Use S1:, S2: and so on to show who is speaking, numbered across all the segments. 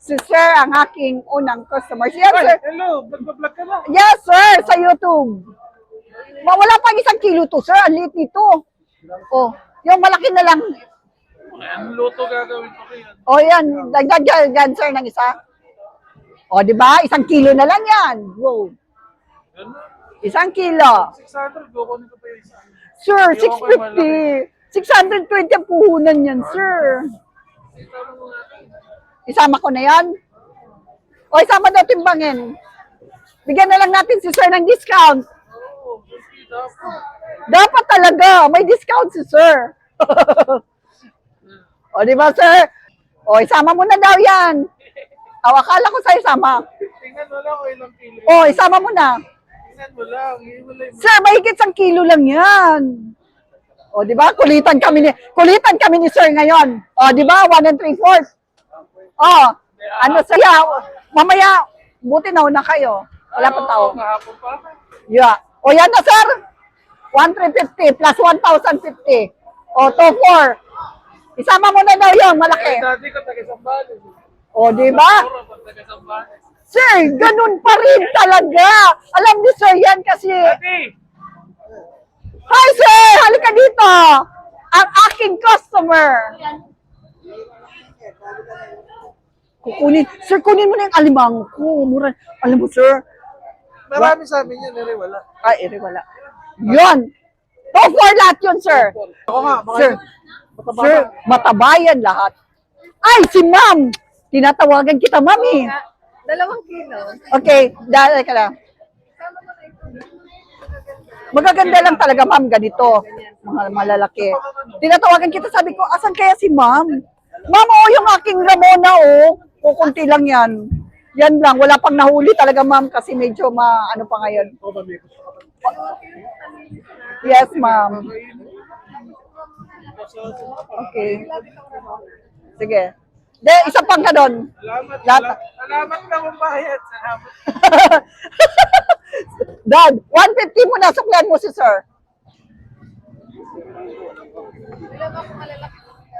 S1: Si Sir ang aking unang customer. Yes, sir.
S2: Hello, nagpa-vlog ka na.
S1: Yes, sir, sa YouTube. Wala pang 1 kilo to, sir. Ang liit nito. Oh, yung malaki na lang.
S2: Ang luto gagawin ko rin.
S1: Oh, yan. Dagdag yan, sir, ng isa. Oh, di ba? 1 kilo na lang yan. Wow.
S2: Ganun.
S1: 1 kilo.
S2: 600, kukunin ko pa yung isa.
S1: Sir, 650. 620 ang puhunan yan, sir. Isama ko na yan. O, isama daw timbangin. Bigyan na lang natin si sir ng discount.
S2: Oo, hindi dapat.
S1: Dapat talaga. May discount si sir. O, di ba, sir? O, isama mo na daw yan. O, akala ko sa'yo isama.
S2: Tingnan mo lang kung ilang kilo.
S1: O, isama mo na.
S2: Tingnan mo lang. Hiwalay mo.
S1: Sir, mahigit 1 kilo lang yan. O, di ba? Kulitan kami ni sir ngayon. O, di ba? 1 3/4. O, ano sir? Mamaya, buti na una kayo. Wala pa tao.
S2: Kahapon pa.
S1: Yeah. O, yan na sir. 1,350 plus 1,050. O, 2,400. Isama mo na daw yung malaki.
S2: Dati ko taga-Sambales.
S1: O, di ba?
S2: Puro pag taga-Sambales.
S1: Sir, ganun pa rin talaga. Alam niyo sir yan kasi...
S2: Dati!
S1: Hi sir! Halika dito! Ang aking customer. Sir, kunin mo na yung alimang ko. Mura. Alam mo sir,
S2: Marami sa amin yan, wala.
S1: ay, wala. Yun! 2,400 lahat yun, sir.
S2: Ako nga,
S1: Sir, sir, matabayan lahat. Ay, si ma'am! Tinatawagan kita, mami.
S3: 2 kilo.
S1: Okay, dahil ka lang. Magaganda lang talaga, ma'am, ganito. Mga malalaki. Tinatawagan kita, sabi ko, asan kaya si ma'am? Ma'am, oh, yung aking Ramona, oh. Kukunti lang yan. Yan lang, wala pang nahuli talaga, ma'am, kasi medyo ano pa ngayon. Yes, ma'am. Okay. Sige. De, isa pang ka doon.
S2: Salamat na kung bayad. Salamat.
S1: Dad, 150 mo na, suklan mo si sir.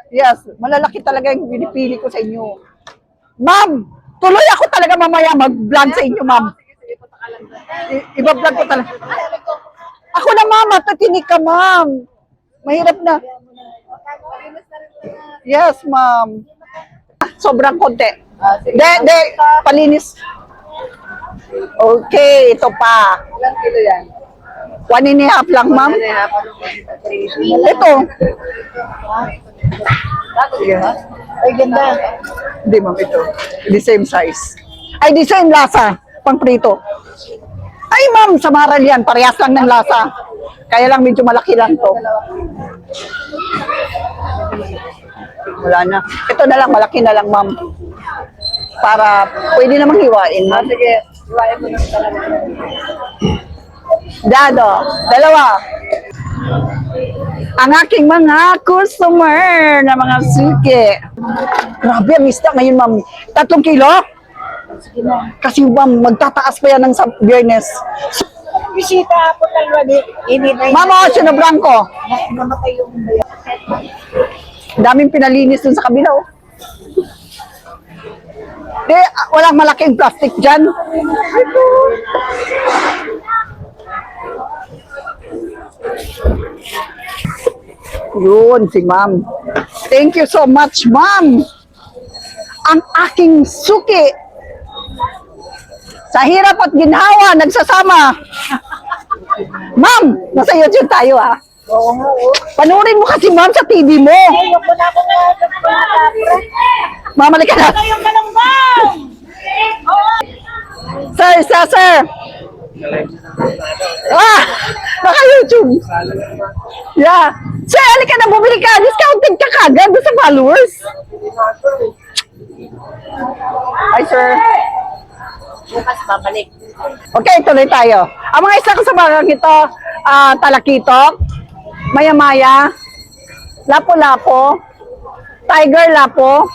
S1: Yes, malalaki talaga yung pinipili ko sa inyo. Ma'am, tuloy ako talaga mamaya mag-vlog sa inyo, ma'am. Iba-vlog ko talaga. Ako na, ma'am, matatinig ka, ma'am. Mahirap na. Yes, ma'am. Sobrang konti. De, palinis. Okay, ito pa.
S3: Ilang kilo yan?
S1: 1.5 lang, ma'am. Ito.
S3: Ay, ganda.
S1: Hindi, ma'am, ito. The same size. Ay, the same lasa. Pang prito. Ay, ma'am, sa Maral yan. Parehas lang ng lasa. Kaya lang medyo malaki lang to. Wala na. Ito na lang, malaki na lang, ma'am. Para pwede namang hiwain, ma'am.
S3: Sige, iwain mo na talaga.
S1: Dado, dalawa. Ang aking mga customer na mga suki. Grabe, ang isda ngayon, ma'am. 3 kilo? Kasi, ma'am, magtataas pa yan ng Biyernes.
S3: Bisita po ng wali. Init
S1: Mama, sinobrang ko.
S3: namatay yung bayan.
S1: Daming pinalinis dun sa kabila, oh. Di, walang malaking plastic dyan. Yun, si ma'am. Thank you so much, ma'am. Ang aking suki. Sa hirap at ginhawa, nagsasama. Ma'am, nasa YouTube tayo, ah.
S3: Oo nga, oo.
S1: Panurin mo kasi, ma'am, sa TV mo.
S3: Ayoko na ako nga.
S1: Mamalik ka na.
S3: Yung malunggong!
S1: Sir. Ah! Naka-YouTube. Yeah. Sir, halika na, bumili ka. Discounted ka kagad sa followers. Hi, sir.
S3: Bukas babalik.
S1: Okay, tuloy tayo. Ang mga isa ko sa mga ito, talakitok, maya-maya, lapo-lapo, tiger lapo,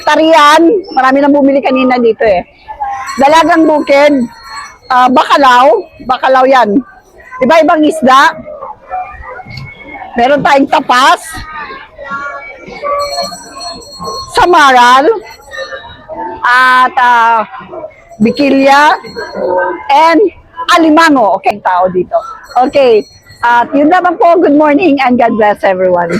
S1: tarian, marami nang bumili kanina dito eh. Dalagang bukid, bakalaw yan. Iba-ibang isda. Meron tayong tapas, samaral, at Bikilya, and Alimango. Okay, tao dito. Okay, at yun lamang po. Good morning and God bless everyone.